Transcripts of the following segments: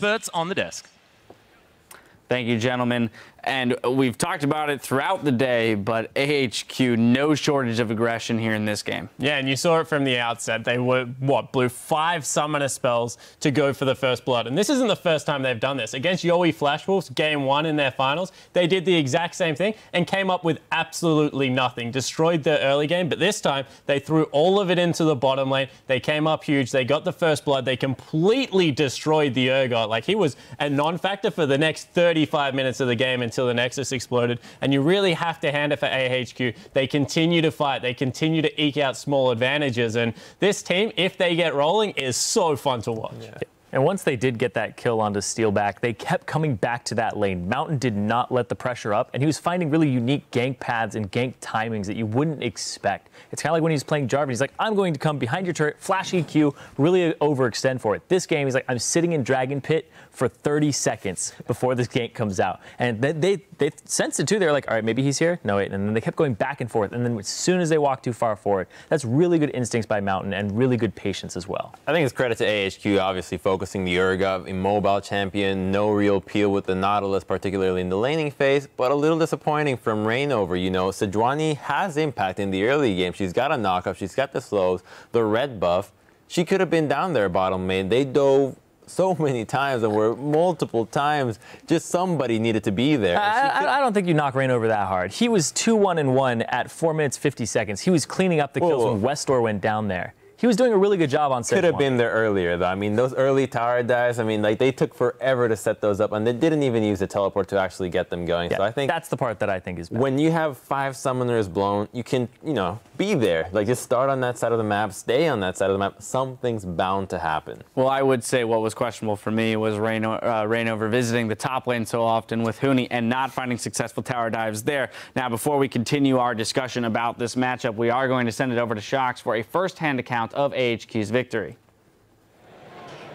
experts on the desk. Thank you, gentlemen. And we've talked about it throughout the day, but AHQ, no shortage of aggression here in this game. Yeah, and you saw it from the outset. They blew 5 summoner spells to go for the first blood. And this isn't the first time they've done this. Against Yowie Flashwolves, game 1 in their finals, they did the exact same thing and came up with absolutely nothing. Destroyed their early game, but this time they threw all of it into the bottom lane. They came up huge. They got the first blood. They completely destroyed the Urgot. Like, he was a non-factor for the next 35 minutes of the game until the Nexus exploded, and you really have to hand it for AHQ. They continue to fight. They continue to eke out small advantages, and this team, if they get rolling, is so fun to watch. Yeah. And once they did get that kill onto Steelback, they kept coming back to that lane. Mountain did not let the pressure up, and he was finding really unique gank paths and gank timings that you wouldn't expect. It's kind of like when he's playing Jarvan. He's like, I'm going to come behind your turret, flash EQ, really overextend for it. This game, he's like, I'm sitting in Dragon Pit for 30 seconds before this gank comes out. And they sensed it too. They were like, all right, maybe he's here. No, wait. And then they kept going back and forth. And then as soon as they walked too far forward, that's really good instincts by Mountain and really good patience as well. I think it's credit to AHQ, obviously focusing the Urgot, immobile champion, no real peel with the Nautilus, particularly in the laning phase, but a little disappointing from Reignover. You know, Sejuani has impact in the early game. She's got a knockup, she's got the slows, the red buff. She could have been down there bottom lane. They dove so many times and were multiple times. Just somebody needed to be there. I don't think you knock Reignover that hard. He was 2-1-1 at 4 minutes 50 seconds. He was cleaning up the kills when Westor went down there. He was doing a really good job on set. Could have been there earlier, though. I mean, those early tower dives, I mean, like, they took forever to set those up, and they didn't even use the teleport to actually get them going. Yeah, so I think that's the part that I think is bad. When you have 5 summoners blown, you can, you know, be there. Like, just start on that side of the map, stay on that side of the map. Something's bound to happen. Well, I would say what was questionable for me was Reignover visiting the top lane so often with Huni and not finding successful tower dives there. Now, before we continue our discussion about this matchup, we are going to send it over to Shox for a first-hand account of AHQ's victory.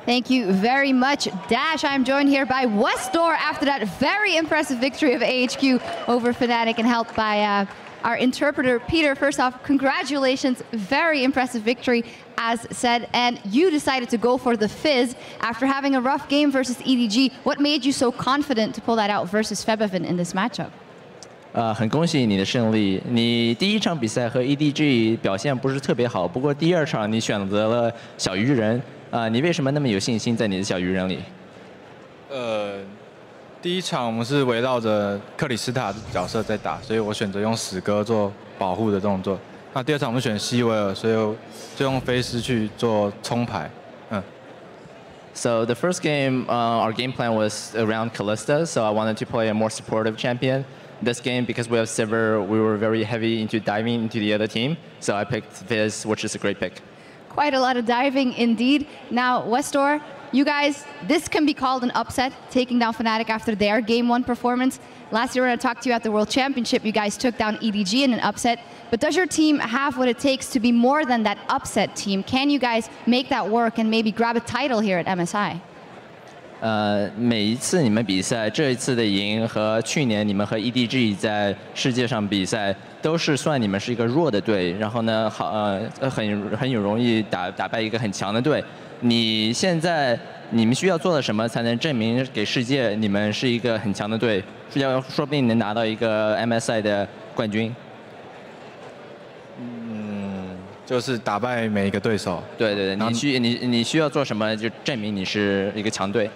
Thank you very much, Dash. I'm joined here by Westor after that very impressive victory of AHQ over Fnatic and helped by our interpreter, Peter. First off, congratulations. Very impressive victory, as said. And you decided to go for the Fizz after having a rough game versus EDG. What made you so confident to pull that out versus Febiven in this matchup? 很恭喜你的胜利。你第一场比赛和 EDG 表现不是特别好，不过第2场你选择了小鱼人，你为什么那么有信心在你的小鱼人里？第一场我们是围绕着克里斯塔的角色在打，所以我选择用死歌做保护的动作。那第2场我们选希维尔，所以就用飞狮去做冲牌。So the first game, our game plan was around Kalista, so I wanted to play a more supportive champion. This game, because we have Sivir, we were very heavy into diving into the other team, so I picked Fizz, which is a great pick. Quite a lot of diving indeed. Now, Westor, you guys, this can be called an upset, taking down Fnatic after their Game 1 performance. Last year when I talked to you at the World Championship, you guys took down EDG in an upset. But does your team have what it takes to be more than that upset team? Can you guys make that work and maybe grab a title here at MSI? 每一次你们比赛，这一次的赢和去年你们和 EDG 在世界上比赛，都是算你们是一个弱的队，然后呢，很容易打败一个很强的队。你现在你们需要做的什么才能证明给世界你们是一个很强的队？说不定能拿到一个 MSI 的冠军。就是打败每一个对手。对对对，你需要做什么就证明你是一个强队？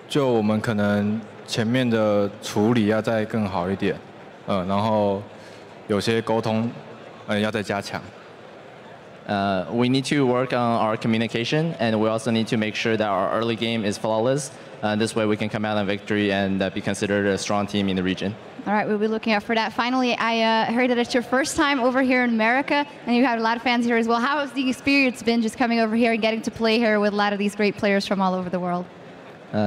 就我们可能前面的处理要再更好一点，然后有些沟通，要再加强。We need to work on our communication, and we also need to make sure that our early game is flawless. This way we can come out on victory and be considered a strong team in the region. All right, we'll be looking out for that. Finally, I heard that it's your first time over here in America, and you have a lot of fans here as well. How has the experience been just coming over here and getting to play here with a lot of these great players from all over the world?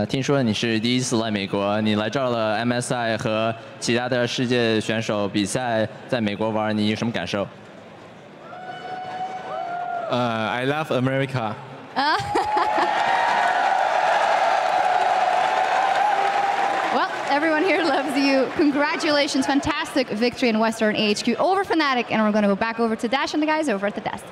听说你是第一次来美国，你来这儿了 MSI 和其他的世界选手比赛，在美国玩，你有什么感受？I love America. Well, everyone here loves you. Congratulations, fantastic victory in Western AHQ over Fnatic, and we're going to go back over to Dash and the guys over at the desk.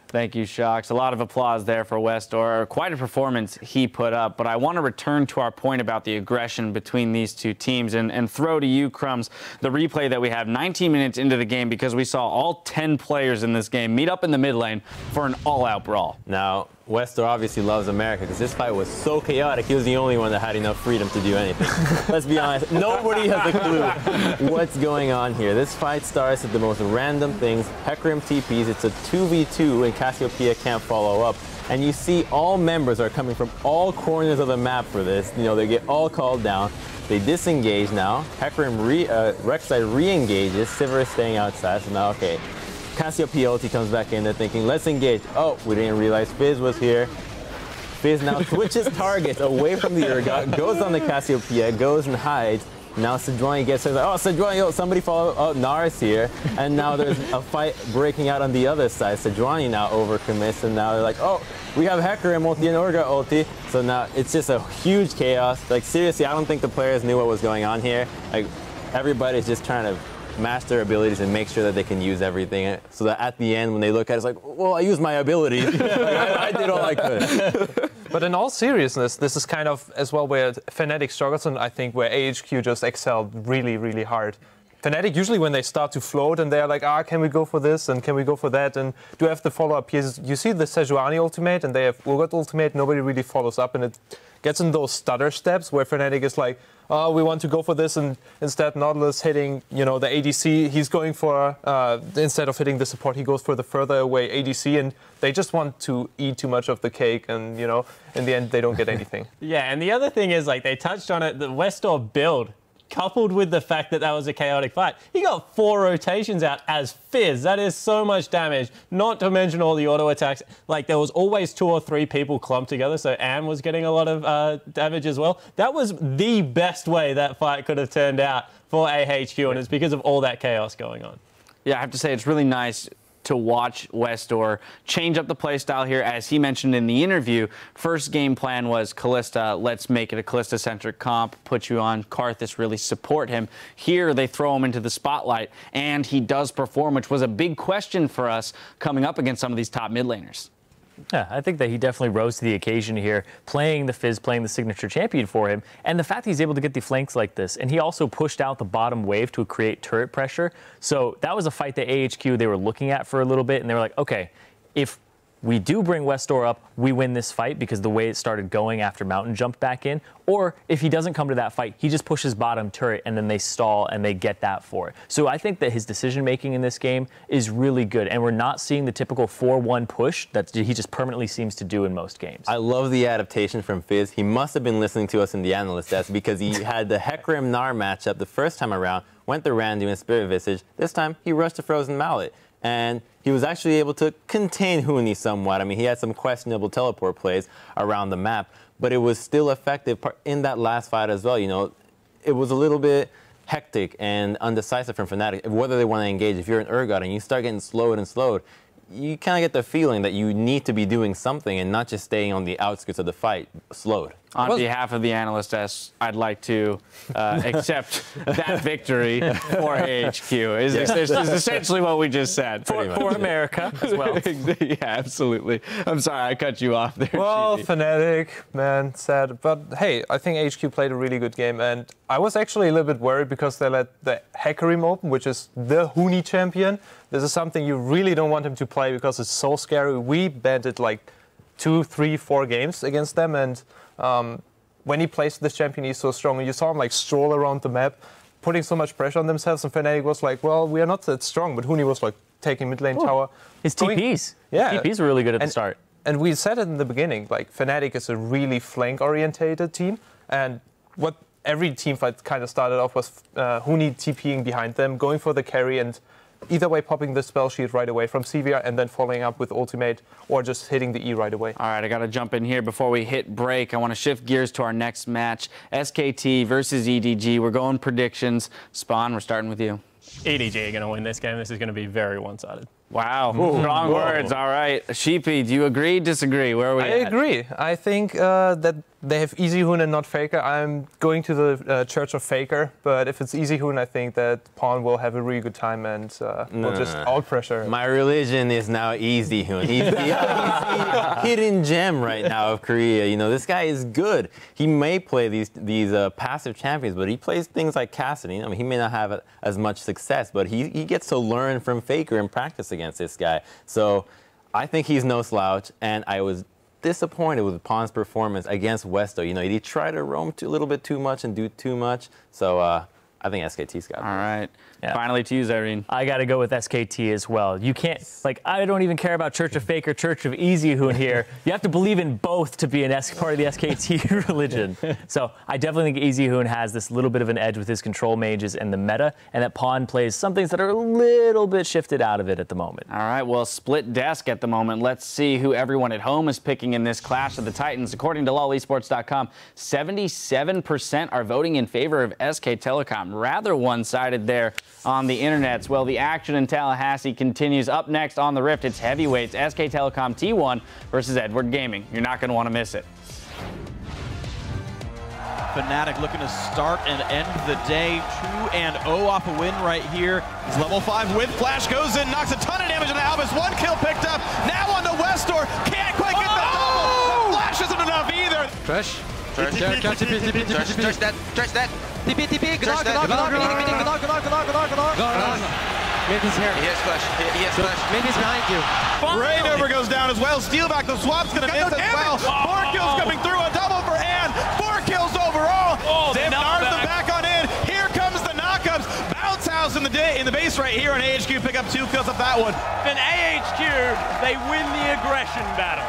Thank you, Shocks. A lot of applause there for Westor. Quite a performance he put up. But I want to return to our point about the aggression between these two teams and throw to you, Crumbs, the replay that we have 19 minutes into the game, because we saw all 10 players in this game meet up in the mid lane for an all-out brawl. Now, Westor obviously loves America because this fight was so chaotic. He was the only one that had enough freedom to do anything. Let's be honest, nobody has a clue what's going on here. This fight starts at the most random things. Hecarim TPs, it's a 2v2 and Cassiopeia can't follow up. And you see all members are coming from all corners of the map for this. You know, they get all called down. They disengage now. Hecarim Rek'Sai re-engages. Sivir is staying outside, so now, okay. Cassiopeia ulti comes back in, they're thinking, let's engage. Oh, we didn't realize Fizz was here. Fizz now switches targets away from the Urgot, goes on the Cassiopeia, goes and hides. Now Sejuani gets his, oh, Sejuani, oh, somebody follow, oh, Nara's here. And now there's a fight breaking out on the other side. Sejuani now overcommits, and now they're like, oh, we have Hecarim ulti and Urgot ulti. So now it's just a huge chaos. Like, seriously, I don't think the players knew what was going on here. Like, everybody's just trying to match their abilities and make sure that they can use everything, so that at the end when they look at it, it's like, well, I used my abilities. I did all I could. But in all seriousness, this is kind of as well where Fnatic struggles, and I think where AHQ just excelled really, really hard. Fnatic, usually when they start to float and they're like, can we go for this and can we go for that, and do I have to follow up? You see the Sejuani ultimate and they have Urgot ultimate, nobody really follows up, and it gets in those stutter steps where Fnatic is like, oh, we want to go for this, and instead Nautilus hitting, you know, the ADC, he's going for, instead of hitting the support, he goes for the further away ADC, and they just want to eat too much of the cake, and, you know, in the end, they don't get anything. Yeah, and the other thing is, like, they touched on it, the Westor build, coupled with the fact that that was a chaotic fight, he got 4 rotations out as Fizz. That is so much damage, not to mention all the auto attacks. Like, there was always 2 or 3 people clumped together, so Am was getting a lot of damage as well. That was the best way that fight could have turned out for AHQ, and it's because of all that chaos going on. Yeah, I have to say, it's really nice to watch Westor change up the playstyle here. As he mentioned in the interview, first game plan was Kalista, let's make it a Kalista-centric comp, put you on Karthus, really support him. Here, they throw him into the spotlight, and he does perform, which was a big question for us coming up against some of these top mid laners. Yeah, I think that he definitely rose to the occasion here, playing the Fizz, playing the signature champion for him, and the fact that he's able to get the flanks like this, and he also pushed out the bottom wave to create turret pressure. So that was a fight that AHQ, they were looking at for a little bit, and they were like, okay, if we do bring Westor up, we win this fight because the way it started going after Mountain jumped back in. Or if he doesn't come to that fight, he just pushes bottom turret and then they stall and they get that for it. So I think that his decision making in this game is really good. And we're not seeing the typical 4-1 push that he just permanently seems to do in most games. I love the adaptation from Fizz. He must have been listening to us in the analyst desk, because he had the Hecarim Gnar matchup the first time around, went the Randu and Spirit Visage. This time he rushed to Frozen Mallet. And he was actually able to contain Huni somewhat. I mean, he had some questionable teleport plays around the map, but it was still effective in that last fight as well. You know, it was a little bit hectic and undecisive from Fnatic whether they want to engage. If you're an Urgot and you start getting slowed and slowed, you kind of get the feeling that you need to be doing something and not just staying on the outskirts of the fight, slowed. On behalf of the analyst desk, I'd like to accept that victory for AHQ. Is essentially what we just said. For America as well. Yeah, absolutely. I'm sorry, I cut you off there. Well, Chibi. Fnatic, man, sad. But hey, I think AHQ played a really good game, and I was actually a little bit worried because they let the Hecarim open, which is the Huni champion. This is something you really don't want him to play because it's so scary. We banned it like 2, 3, 4 games against them, and when he plays this champion, he's so strong. And you saw him like stroll around the map, putting so much pressure on themselves. And Fnatic was like, well, we are not that strong. But Huni was like taking mid lane tower. His TPs. Yeah. His TPs were really good at the start. And we said it in the beginning, like Fnatic is a really flank-orientated team. And what every team fight kind of started off was Huni TPing behind them, going for the carry, and either way popping the spell sheet right away from CVR and then following up with ultimate or just hitting the E right away. All right, I got to jump in here before we hit break. I want to shift gears to our next match, SKT versus EDG. We're going predictions. Spawn, we're starting with you. EDG are going to win this game. This is going to be very one-sided. Wow, strong words. All right. Sheepy, do you agree, disagree? Where are we I at? agree. I think that they have EasyHoon and not Faker. I'm going to the Church of Faker, but if it's EasyHoon, I think that Pawn will have a really good time and will just out-pressure. My religion is now EasyHoon. He's the hidden gem right now of Korea. You know, this guy is good. He may play these passive champions, but he plays things like Cassidy. I mean, he may not have as much success, but he gets to learn from Faker and practice against this guy. So I think he's no slouch, and I was disappointed with Pawn's performance against Westo. You know, he tried to roam a little bit too much and do too much. So I think SKT's got it. All right. Yeah. Finally to you, Zyrene. I got to go with SKT as well. You can't, like, I don't even care about Church of Faker, Church of EasyHoon here. You have to believe in both to be part of the SKT religion. So I definitely think EasyHoon has this little bit of an edge with his control mages and the meta, and that Pawn plays some things that are a little bit shifted out of it at the moment. All right, well, split desk at the moment. Let's see who everyone at home is picking in this Clash of the Titans. According to LOLesports.com, 77% are voting in favor of SK Telecom. Rather one-sided there on the internets. Well, the action in Tallahassee continues. Up next on the Rift, it's heavyweights, SK Telecom T1 versus Edward Gaming. You're not going to want to miss it. Fnatic looking to start and end the day 2-0 off a win right here. He's level 5 with Flash, goes in, knocks a ton of damage on Albus. 1 kill picked up. Now on the Westor. Can't quite get the double. Flash isn't enough either. Trash. Trash that. TP, Gnar. Mid is here. He has flash. He has flash. Mid is behind you. Rainover goes down as well. Steelback, the swap's gonna miss as well. 4 kills coming through, a double for Ann. 4 kills overall. Gnar the back on in. Here comes the knockups. Bounce House in the base right here on AHQ. Pick up 2 kills up that one. And AHQ, they win the aggression battle.